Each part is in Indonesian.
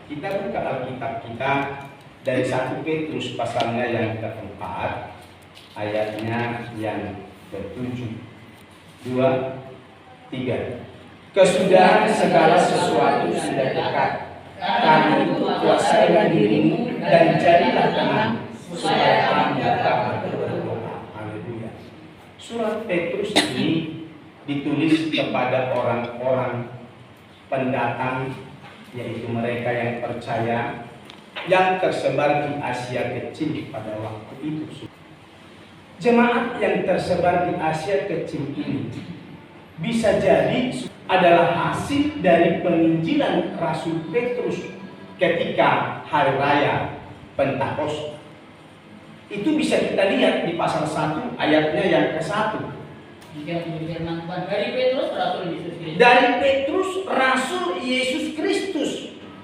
Kita buka Alkitab kita dari 1 Petrus pasalnya yang keempat, ayatnya yang ke-7. 2, 3. Kesudahan segala sesuatu sudah dekat. Karena itu kuasailah dirimu dan jadilah tenang, supaya kamu dapat berdoa. Haleluya. Surat Petrus ini ditulis kepada orang-orang pendatang, yaitu mereka yang percaya, yang tersebar di Asia Kecil pada waktu itu. Jemaat yang tersebar di Asia Kecil ini bisa jadi adalah hasil dari penginjilan Rasul Petrus ketika hari raya Pentakosta. Itu bisa kita lihat di pasal 1 ayatnya yang ke-1. Dari Petrus Rasul Yesus Kristus. Dari Petrus Rasul Yesus Kristus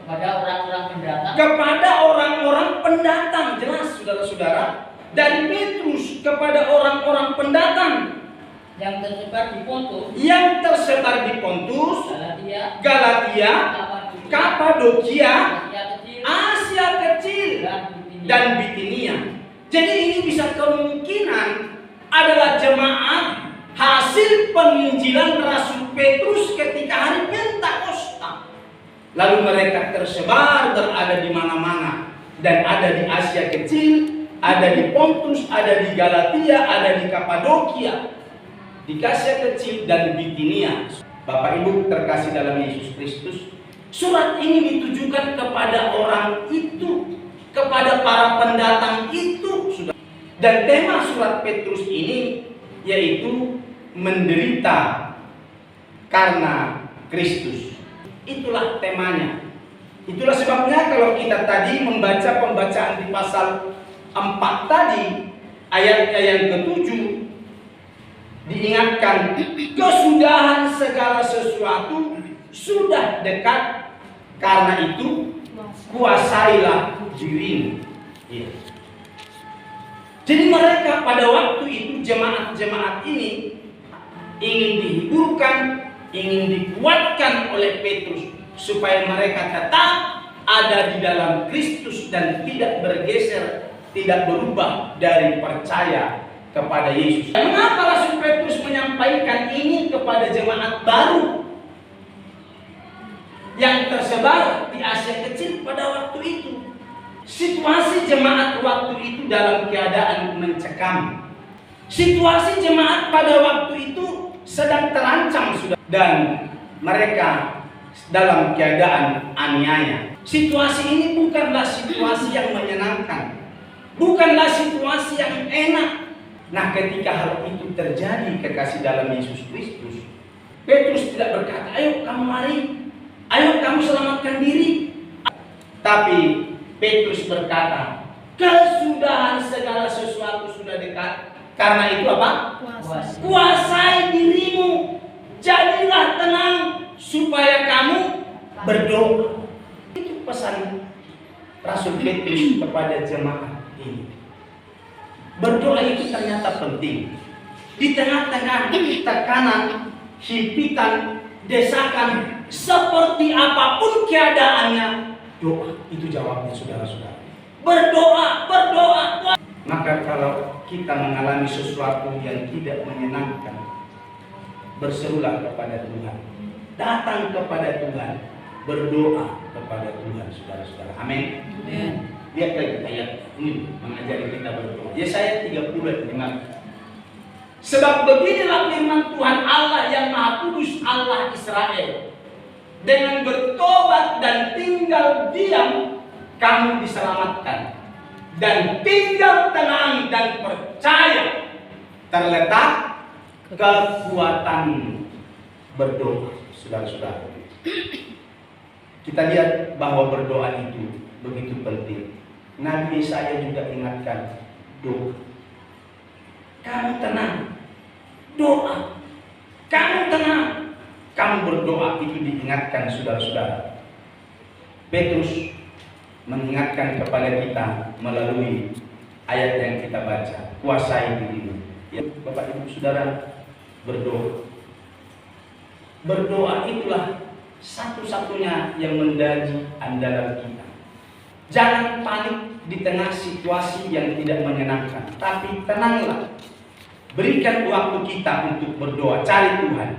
Kepada orang-orang pendatang. kepada orang-orang pendatang. Jelas saudara-saudara. Dari Petrus kepada orang-orang pendatang Yang tersebar di Pontus. yang tersebar di Pontus, Galatia, Kapadokia, Asia Kecil, dan Bitinia. Jadi ini bisa kemungkinan adalah jemaat hasil penginjilan Rasul Petrus ketika hari Pentakosta. Lalu mereka tersebar berada di mana-mana, dan ada di Asia Kecil, ada di Pontus, ada di Galatia, ada di Kapadokia, di Asia Kecil dan Bitinia. Bapak Ibu terkasih dalam Yesus Kristus, surat ini ditujukan kepada orang itu, kepada para pendatang itu. Dan tema surat Petrus ini yaitu menderita karena Kristus. Itulah temanya. Itulah sebabnya kalau kita tadi membaca pembacaan di pasal 4 tadi, ayatnya yang ke-7, diingatkan kesudahan segala sesuatu sudah dekat, karena itu kuasailah dirimu. Ya. Jadi mereka pada waktu itu, jemaat-jemaat ini ingin dihiburkan, ingin dikuatkan oleh Petrus supaya mereka tetap ada di dalam Kristus dan tidak bergeser, tidak berubah dari percaya kepada Yesus. Mengapa Rasul Petrus menyampaikan ini kepada jemaat baru yang tersebar di Asia Kecil pada waktu itu? Situasi jemaat waktu itu dalam keadaan mencekam. Situasi jemaat pada waktu itu sedang terancam sudah, dan mereka dalam keadaan aniaya. Situasi ini bukanlah situasi yang menyenangkan, bukanlah situasi yang enak. Nah, ketika hal itu terjadi, kekasih dalam Yesus Kristus, Petrus tidak berkata, ayo kamu mari, ayo kamu selamatkan diri. Tapi Petrus berkata, kesudahan segala sesuatu sudah dekat. Karena itu apa? Kuasai dirimu, jadilah tenang, supaya kamu berdoa. Itu pesan Rasul Petrus kepada jemaat ini. Berdoa itu ternyata penting. Di tengah-tengah tekanan, himpitan, desakan, seperti apapun keadaannya, doa itu jawabnya, saudara-saudara. Berdoa, berdoa. Maka kalau kita mengalami sesuatu yang tidak menyenangkan, berserulah kepada Tuhan, datang kepada Tuhan, berdoa kepada Tuhan, saudara-saudara. Amin. Lihat lagi ayat ini mengajari kita berdoa. Yesaya 30:5. Sebab beginilah firman Tuhan Allah yang Maha Kudus, Allah Israel. Dengan bertobat dan tinggal diam, kamu diselamatkan. Dan tinggal tenang dan percaya, terletak kekuatan berdoa, saudara-saudara. Kita lihat bahwa berdoa itu begitu penting. Nabi Yesaya juga ingatkan, doa. Kamu tenang, doa. Kamu tenang, kamu berdoa. Itu diingatkan, saudara-saudara. Petrus mengingatkan kepada kita melalui ayat yang kita baca, kuasai dirimu. Ya, Bapak Ibu Saudara, berdoa. Berdoa itulah satu-satunya yang menjadi andalan kita. Jangan panik di tengah situasi yang tidak menyenangkan, tapi tenanglah. Berikan waktu kita untuk berdoa, cari Tuhan.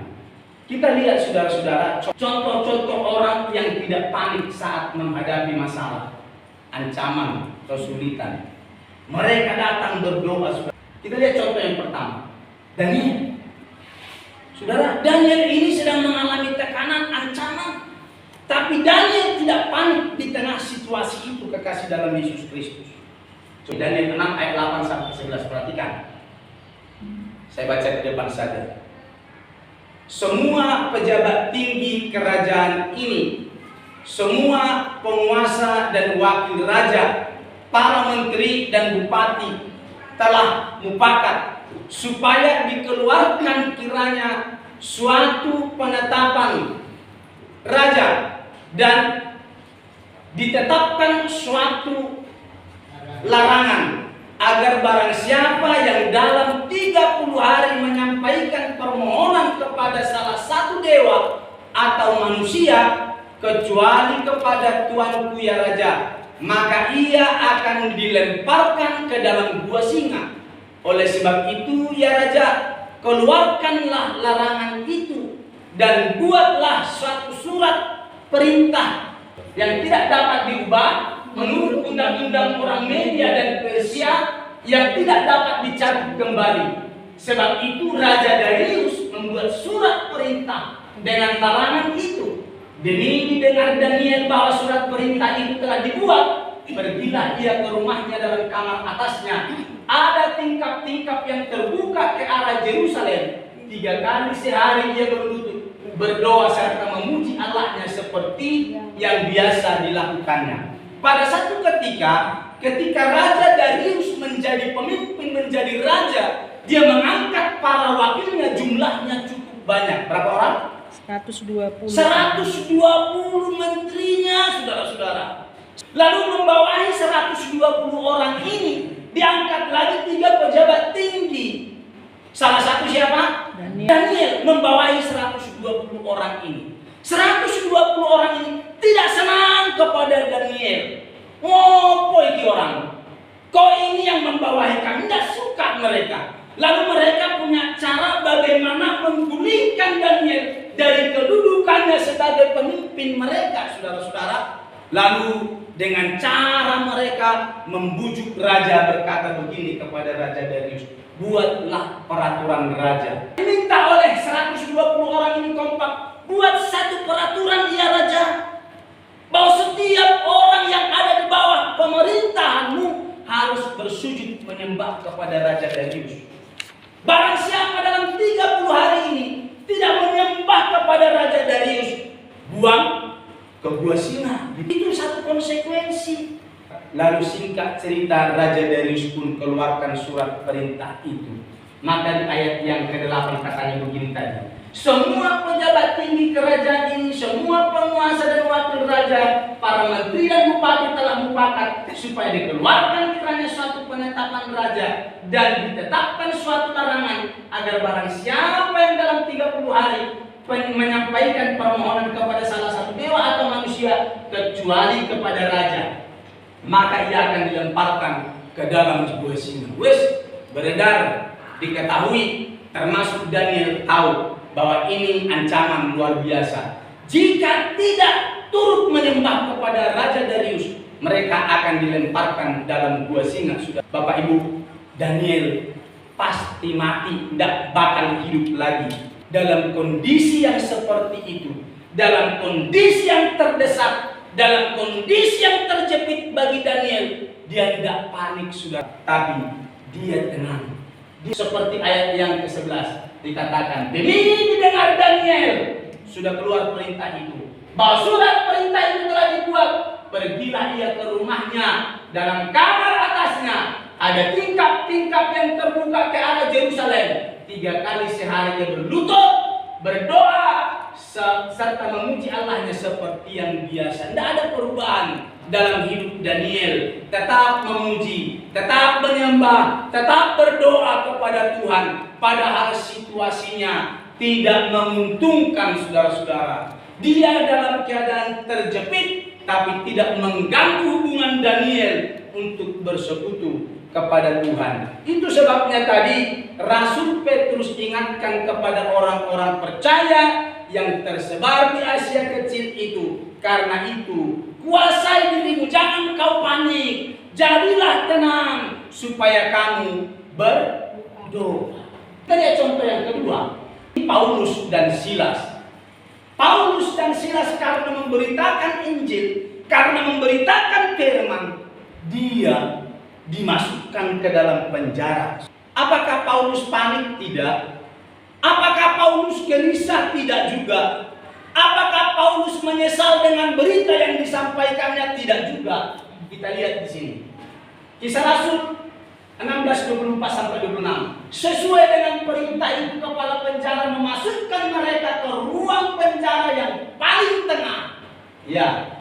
Kita lihat saudara-saudara, contoh-contoh orang yang tidak panik saat menghadapi masalah, ancaman, kesulitan. Mereka datang berdoa. Saudara. Kita lihat contoh yang pertama, Daniel. Saudara, Daniel ini sedang mengalami tekanan, ancaman. Tapi Daniel tidak panik di tengah situasi itu, kekasih dalam Yesus Kristus. Daniel 6 ayat 8 sampai 11, perhatikan. Saya baca di depan saja. Semua pejabat tinggi kerajaan ini, semua penguasa dan wakil raja, para menteri dan bupati telah mufakat supaya dikeluarkan kiranya suatu penetapan raja dan ditetapkan suatu larangan agar barang siapa yang dalam 30 hari menyampaikan permohonan kepada salah satu dewa atau manusia kecuali kepada tuanku ya raja, maka ia akan dilemparkan ke dalam gua singa. Oleh sebab itu ya raja, keluarkanlah larangan itu dan buatlah suatu surat perintah yang tidak dapat diubah menurut undang-undang orang Media dan Persia yang tidak dapat dicabut kembali. Sebab itu Raja Darius membuat surat perintah dengan larangan itu. Demi didengar Daniel bahwa surat perintah itu telah dibuat, pergilah ia ke rumahnya dalam kamar atasnya. Ada tingkap-tingkap yang terbuka ke arah Yerusalem. 3 kali sehari ia berlutut berdoa serta memuji Allahnya seperti yang biasa dilakukannya. Pada satu ketika Raja Darius menjadi pemimpin, menjadi raja, dia mengangkat para wakilnya, jumlahnya cukup banyak. Berapa orang? 120 menterinya, saudara-saudara. Lalu membawahi 120 orang ini diangkat lagi 3 pejabat tinggi. Salah satu siapa? Daniel membawahi 120 orang ini. 120 orang ini tidak senang kepada Daniel. Ngopo iki orang? Kok ini yang membawahi kami? Tidak suka mereka. Lalu mereka punya cara bagaimana menggulingkan Daniel dari kedudukannya sebagai pemimpin mereka, saudara-saudara. Lalu dengan cara mereka membujuk raja, berkata begini kepada Raja Darius, buatlah peraturan raja. Diminta oleh 120 orang ini kompak, buat satu peraturan ya raja, bahwa setiap orang yang ada di bawah pemerintahanmu harus bersujud menyembah kepada Raja Darius. Barang siapa dalam 30 hari ini tidak menyembah kepada Raja Darius, buang ke gua singa. Itu satu konsekuensi. Lalu singkat cerita, Raja Darius pun keluarkan surat perintah itu. Maka di ayat yang ke-8 katanya begini tadi. Semua pejabat tinggi kerajaan ini, semua penguasa dan wakil raja, para menteri dan bupati telah mufakat supaya dikeluarkan kiranya suatu penetapan raja dan ditetapkan suatu larangan agar barang siapa yang dalam 30 hari menyampaikan permohonan kepada salah satu dewa atau manusia kecuali kepada raja, maka ia akan dilemparkan ke dalam gua singa. Wes beredar, diketahui, termasuk Daniel tahu bahwa ini ancaman luar biasa. Jika tidak turut menyembah kepada Raja Darius, mereka akan dilemparkan dalam gua singa. Sudah Bapak Ibu, Daniel pasti mati, tidak bakal hidup lagi. Dalam kondisi yang seperti itu, dalam kondisi yang terdesak, dalam kondisi yang terjepit bagi Daniel, dia tidak panik sudah, tapi dia tenang. Seperti ayat yang ke-11 dikatakan, demi didengar Daniel, sudah keluar perintah itu, bahwa surat perintah itu telah dibuat, pergilah ia ke rumahnya, dalam kamar atasnya ada tingkap-tingkap yang terbuka ke arah Yerusalem. 3 kali sehari ia berlutut, berdoa, serta memuji Allahnya seperti yang biasa. Tidak ada perubahan dalam hidup Daniel. Tetap memuji, tetap menyembah, tetap berdoa kepada Tuhan. Padahal situasinya tidak menguntungkan, saudara-saudara. Dia dalam keadaan terjepit, tapi tidak mengganggu hubungan Daniel untuk bersekutu kepada Tuhan. Itu sebabnya tadi Rasul Petrus ingatkan kepada orang-orang percaya yang tersebar di Asia Kecil itu. Karena itu, kuasai dirimu, jangan kau panik. Jadilah tenang supaya kamu berdoa. Kita lihat contoh yang kedua, Paulus dan Silas. Paulus dan Silas karena memberitakan Injil, karena memberitakan firman, dia dimasukkan ke dalam penjara. Apakah Paulus panik? Tidak. Apakah Paulus gelisah? Tidak juga. Apakah Paulus menyesal dengan berita yang disampaikannya? Tidak juga. Kita lihat di sini. Kisah Rasul 16:24-26. Sesuai dengan perintah itu, kepala penjara memasukkan mereka ke ruang penjara yang paling tengah. Ya.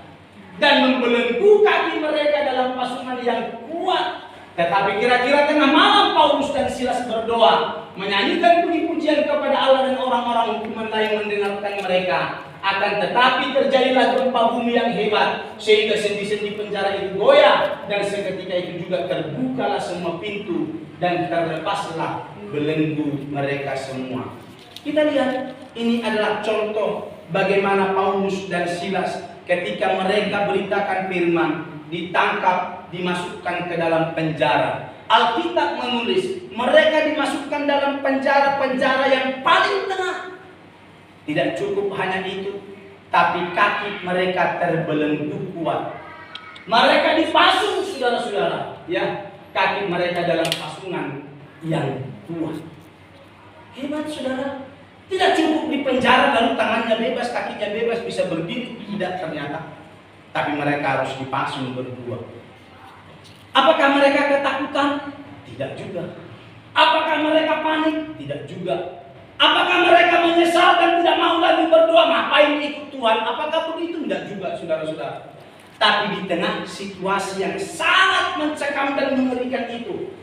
Dan membelenggu kaki mereka dalam pasungan yang kuat. Tetapi kira-kira tengah malam Paulus dan Silas berdoa, menyanyikan puji-pujian kepada Allah, dan orang-orang hukuman lain mendengarkan mereka. Akan tetapi terjadilah gempa bumi yang hebat, sehingga sendi-sendi penjara itu goyah, dan seketika itu juga terbukalah semua pintu dan terlepaslah belenggu mereka semua. Kita lihat, ini adalah contoh bagaimana Paulus dan Silas ketika mereka beritakan firman, ditangkap, dimasukkan ke dalam penjara. Alkitab menulis mereka dimasukkan dalam penjara yang paling tengah. Tidak cukup hanya itu, tapi kaki mereka terbelenggu kuat. Mereka dipasung, saudara-saudara, ya, kaki mereka dalam pasungan yang kuat. Hebat, saudara. Tidak cukup di penjara lalu tangannya bebas, kakinya bebas, bisa berdiri. Tidak ternyata. Tapi mereka harus dipasung berdua. Apakah mereka ketakutan? Tidak juga. Apakah mereka panik? Tidak juga. Apakah mereka menyesal dan tidak mau lagi berdoa? Ngapain ikut Tuhan? Apakah begitu? Tidak juga, saudara-saudara. Tapi di tengah situasi yang sangat mencekam dan mengerikan itu,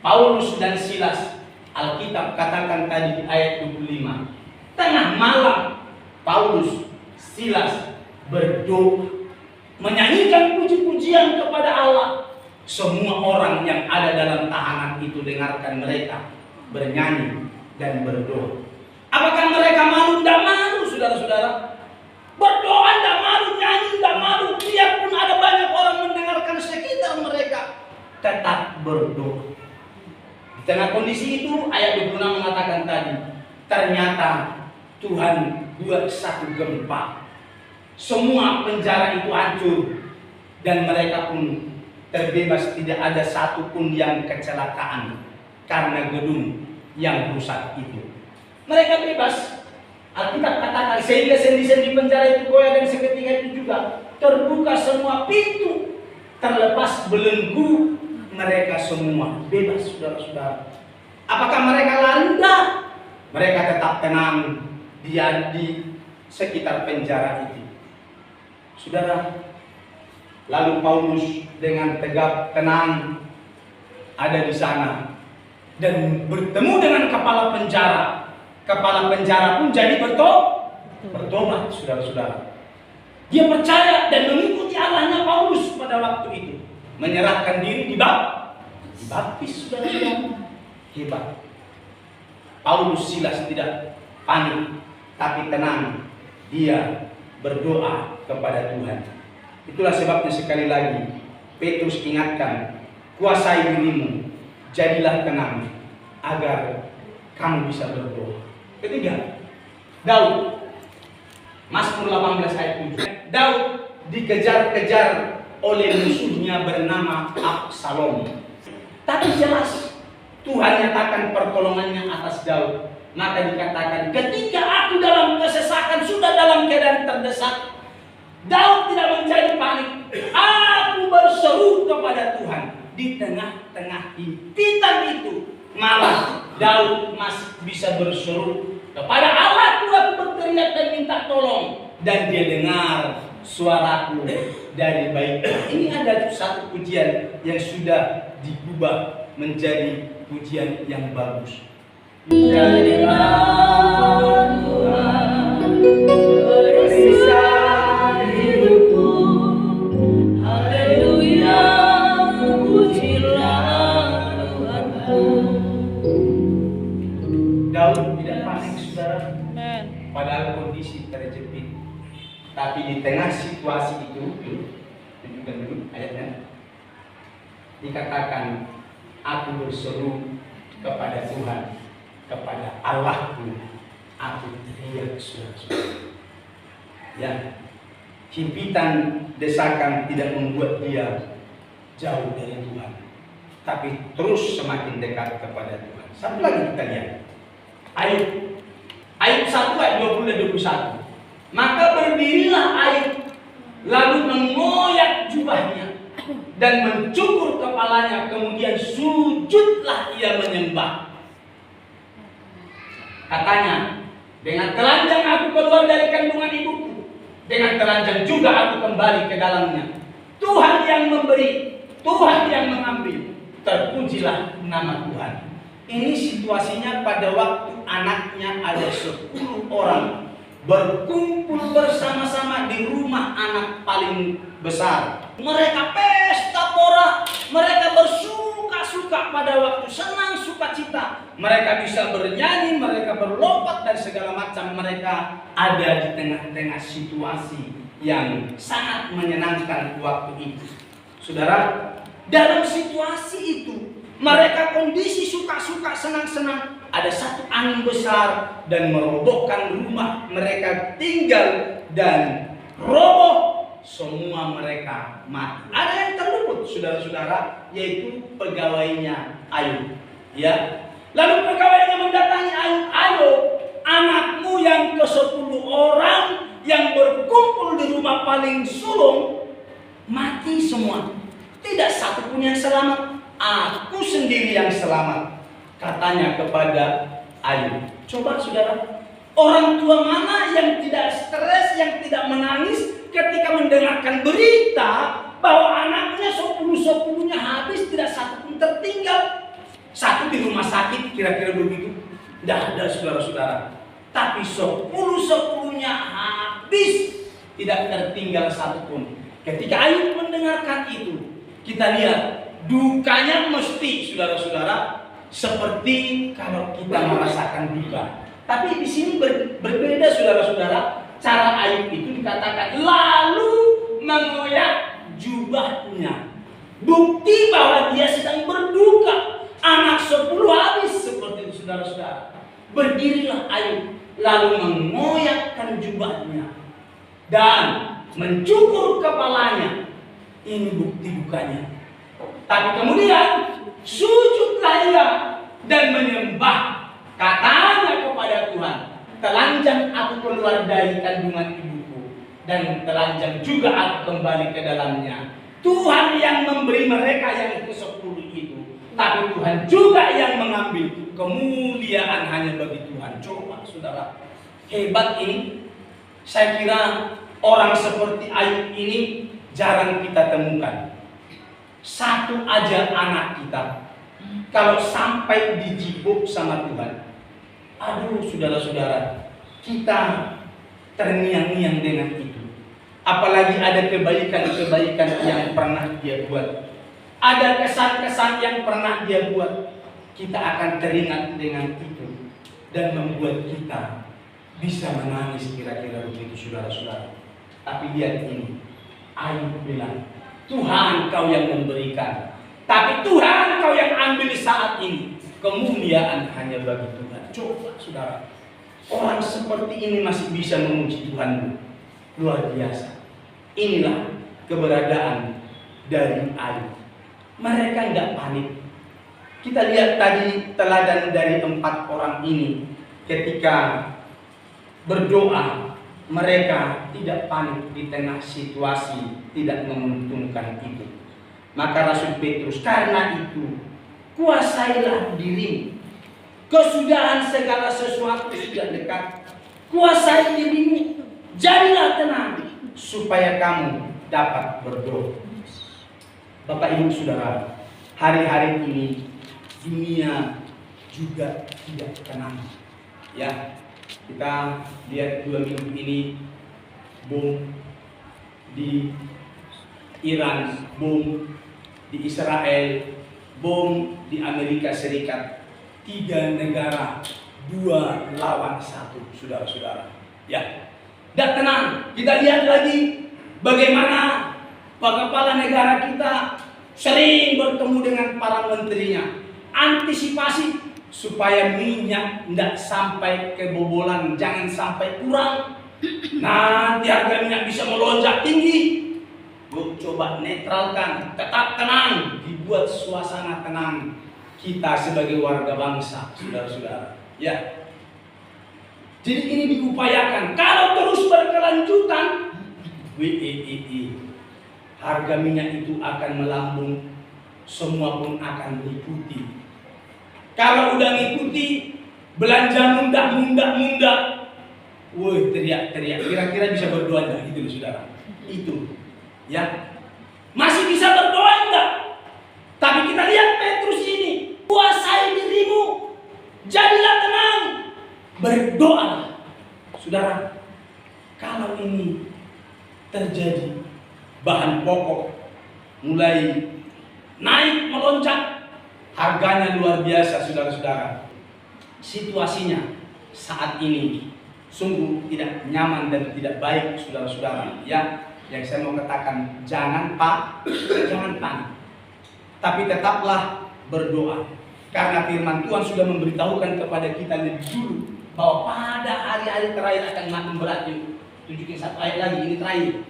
Paulus dan Silas, Alkitab katakan tadi di ayat 25, tengah malam Paulus, Silas berdoa, menyanyikan puji-pujian kepada Allah. Semua orang yang ada dalam tahanan itu dengarkan mereka bernyanyi dan berdoa. Apakah mereka malu? Tidak malu, saudara-saudara. Berdoa tidak malu, nyanyi tidak malu. Biarpun ada banyak orang mendengarkan sekitar mereka, tetap berdoa. Di tengah kondisi itu, ayat 26 mengatakan tadi, ternyata Tuhan buat satu gempa. Semua penjara itu hancur dan mereka pun terbebas. Tidak ada satupun yang kecelakaan karena gedung yang rusak itu. Mereka bebas. Alkitab katakan sehingga sendi-sendi penjara itu goyah, dan seketika itu juga terbuka semua pintu, terlepas belenggu mereka semua. Bebas, saudara-saudara. Apakah mereka lari? Tidak. Mereka tetap tenang di sekitar penjara itu. Saudara, lalu Paulus dengan tegap tenang ada di sana dan bertemu dengan kepala penjara. Kepala penjara pun jadi bertobat, saudara-saudara. Dia percaya dan mengikuti Allahnya Paulus pada waktu itu. Menyerahkan diri dibaptis, saudara-saudara. Hebat. Paulus, Silas tidak panik, tapi tenang. Dia berdoa kepada Tuhan. Itulah sebabnya sekali lagi Petrus ingatkan, kuasai dirimu, jadilah tenang, agar kamu bisa berdoa. Ketiga, Daud. Mazmur 18 ayat 7. Daud dikejar-kejar oleh musuhnya bernama Absalom. Tapi jelas Tuhan nyatakan pertolongannya atas Daud. Maka dikatakan, ketika aku dalam kesesakan, sudah dalam keadaan terdesak, Daud tidak menjadi panik. Aku berseru kepada Tuhan. Di tengah-tengah himpitan itu, malah Daud masih bisa berseru kepada Allah. Aku berteriak dan minta tolong, dan dia dengar suaraku dari baiknya. Ini ada satu pujian yang sudah diubah menjadi pujian yang bagus. Jadilah Tuhan di tengah situasi itu, tunjukkan dulu ayatnya. Dikatakan, aku berseru kepada Tuhan, kepada Allahku, aku teriak suara-suara. Ya, himpitan desakan tidak membuat dia jauh dari Tuhan, tapi terus semakin dekat kepada Tuhan. Satu lagi kita lihat, Ayub 1 ayat 20 dan 21. Maka berdirilah Ayub, lalu mengoyak jubahnya dan mencukur kepalanya, kemudian sujudlah ia menyembah. Katanya, dengan telanjang aku keluar dari kandungan ibuku, dengan telanjang juga aku kembali ke dalamnya. Tuhan yang memberi, Tuhan yang mengambil, terpujilah nama Tuhan. Ini situasinya pada waktu anaknya ada 10 orang berkumpul bersama-sama di rumah anak paling besar. Mereka pesta pora, mereka bersuka-suka pada waktu senang sukacita. Mereka bisa bernyanyi, mereka berlompat dan segala macam. Mereka ada di tengah-tengah situasi yang sangat menyenangkan waktu itu. Saudara, dalam situasi itu mereka kondisi suka-suka, senang-senang. Ada satu angin besar dan merobohkan rumah mereka tinggal dan roboh. Semua mereka mati. Ada yang terluput, saudara-saudara, yaitu pegawainya Ayub. Ya, lalu pegawainya mendatangi Ayub. Ayo, anakmu yang ke-10 orang yang berkumpul di rumah paling sulung mati semua. Tidak satu pun yang selamat. Aku sendiri yang selamat, katanya kepada Ayub. Coba saudara, orang tua mana yang tidak stres, yang tidak menangis ketika mendengarkan berita bahwa anaknya 10-10-nya habis, tidak satu pun tertinggal. Satu di rumah sakit, kira-kira begitu. Tidak ada saudara-saudara. Tapi 10-10-nya habis, tidak tertinggal satu pun. Ketika Ayub mendengarkan itu, kita lihat dukanya mesti, saudara-saudara, seperti kalau kita merasakan duka. Tapi di sini berbeda, saudara-saudara. Cara Ayub itu dikatakan lalu mengoyak jubahnya. Bukti bahwa dia sedang berduka. Anak 10 habis, seperti itu, saudara-saudara. Berdirilah Ayub, lalu mengoyakkan jubahnya dan mencukur kepalanya. Ini bukti dukanya. Tapi kemudian sujudlah ia dan menyembah. Katanya kepada Tuhan, telanjang aku keluar dari kandungan ibuku, dan telanjang juga aku kembali ke dalamnya. Tuhan yang memberi mereka yang ke-10 itu, tapi Tuhan juga yang mengambil. Kemuliaan hanya bagi Tuhan. Coba saudara, hebat ini. Saya kira orang seperti Ayub ini jarang kita temukan. Satu aja anak kita, kalau sampai dijibuk sama Tuhan, aduh saudara-saudara, kita terngiang-ngiang dengan itu. Apalagi ada kebaikan-kebaikan yang pernah dia buat, ada kesan-kesan yang pernah dia buat, kita akan teringat dengan itu dan membuat kita bisa menangis, kira-kira begitu saudara-saudara. Tapi lihat ini, Ayub bilang, Tuhan kau yang memberikan, tapi Tuhan kau yang ambil saat ini. Kemuliaan hanya bagi Tuhan. Coba saudara, orang seperti ini masih bisa memuji Tuhan. Luar biasa. Inilah keberadaan dari Ayub. Mereka enggak panik. Kita lihat tadi teladan dari 4 orang ini. Ketika berdoa, mereka tidak panik di tengah situasi tidak menguntungkan itu. Maka Rasul Petrus, karena itu kuasailah dirimu. Kesudahan segala sesuatu sudah dekat. Kuasai dirimu, jadilah tenang, supaya kamu dapat berdoa. Bapak Ibu Saudara, hari-hari ini dunia juga tidak tenang. Ya, kita lihat 2 minggu ini bom di Iran, bom di Israel, bom di Amerika Serikat. 3 negara, 2 lawan 1, saudara-saudara. Ya, dan tenang. Kita lihat lagi bagaimana Pak Kepala Negara kita sering bertemu dengan para menterinya. Antisipasi supaya minyak tidak sampai kebobolan, jangan sampai kurang. Nanti harga minyak bisa melonjak tinggi. Yuk coba netralkan, tetap tenang, dibuat suasana tenang kita sebagai warga bangsa, saudara-saudara. Ya. Jadi ini diupayakan. Kalau terus berkelanjutan, harga minyak itu akan melambung, semua pun akan mengikuti. Kalau udah ngikuti, belanja munda, woi teriak-teriak. Kira-kira bisa berdoa enggak gitu loh saudara? Itu, ya. Masih bisa berdoa enggak? Tapi kita lihat Petrus ini, kuasai dirimu, jadilah tenang, berdoa. Saudara, kalau ini terjadi, bahan pokok mulai naik melonjak, harganya luar biasa, saudara-saudara. Situasinya saat ini sungguh tidak nyaman dan tidak baik, saudara-saudara. Ya, yang saya mau katakan, jangan panik, tapi tetaplah berdoa. Karena firman Tuhan sudah memberitahukan kepada kita lebih dulu bahwa pada hari-hari terakhir akan makin berat. Tunjukin satu ayat lagi, ini terakhir.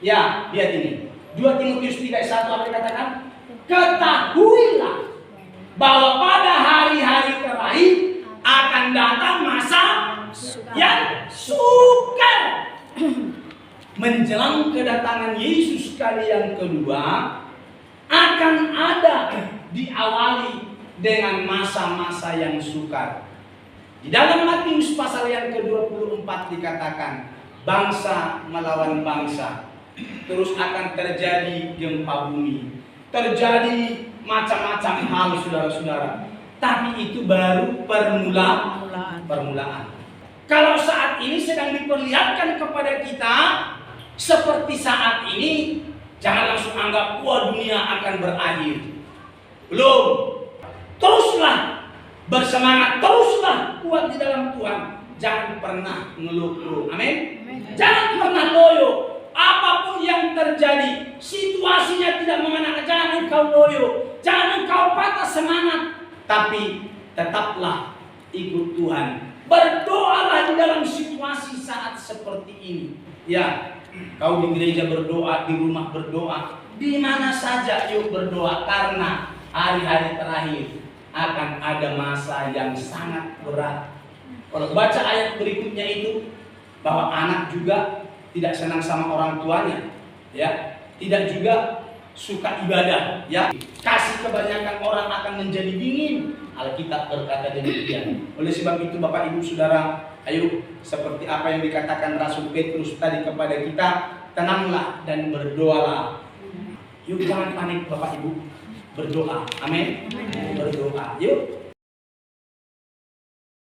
Ya, lihat ini. 2 Timotius 3:1 apa dikatakan? Ketahuilah bahwa pada hari-hari terakhir akan datang masa yang sukar. Menjelang kedatangan Yesus kali yang kedua akan ada diawali dengan masa-masa yang sukar. Di dalam Matius pasal yang ke-24 dikatakan, bangsa melawan bangsa. Terus akan terjadi gempa bumi, terjadi macam-macam hal, saudara-saudara. Tapi itu baru permulaan. Kalau saat ini sedang diperlihatkan kepada kita seperti saat ini, jangan langsung anggap wah dunia akan berakhir. Belum. Teruslah bersemangat, teruslah kuat di dalam Tuhan. Jangan pernah ngeluh. Amin. Jangan pernah loyo. Apapun yang terjadi, situasinya tidak mengenai, jangan engkau loyo, jangan engkau patah semangat, tapi tetaplah ikut Tuhan. Berdoalah di dalam situasi saat seperti ini. Ya, kau di gereja berdoa, di rumah berdoa, di mana saja yuk berdoa, karena hari-hari terakhir akan ada masa yang sangat berat. Kalau baca ayat berikutnya itu, bahwa anak juga tidak senang sama orang tuanya, ya, tidak juga suka ibadah, ya. Kasih kebanyakan orang akan menjadi dingin. Alkitab berkata demikian. Oleh sebab itu Bapak Ibu Saudara, ayo seperti apa yang dikatakan Rasul Petrus tadi kepada kita, tenanglah dan berdoalah. Yuk jangan panik Bapak Ibu, berdoa. Amin. Berdoa. Yuk.